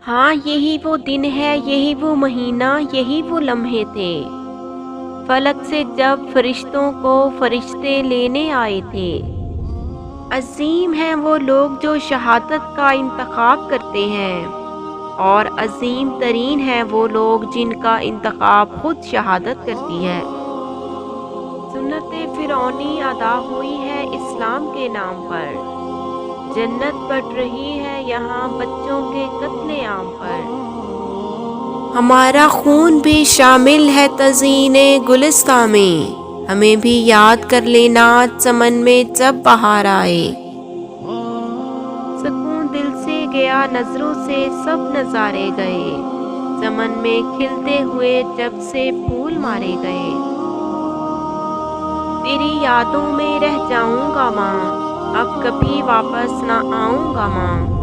हाँ, यही वो दिन है, यही वो महीना, यही वो लम्हे थे। फलक से जब फरिश्तों को फरिश्ते लेने आए थे। अजीम हैं वो लोग जो शहादत का इंतखाब करते हैं, और अजीम तरीन हैं वो लोग जिनका इंतखाब खुद शहादत करती है। सुन्नत फिरौनी अदा हुई है इस्लाम के नाम पर। जन्नत बढ़ रही है यहाँ बच्चों के कत्लेआम पर। हमारा खून भी शामिल है तज़ीने गुलिस्तां में, हमें भी याद कर लेना चमन में जब बहार आए। सुकून दिल से गया, नजरों से सब नजारे गए, चमन में खिलते हुए जब से फूल मारे गए। तेरी यादों में रह जाऊंगा माँ, अब कभी वापस ना आऊंगा माँ।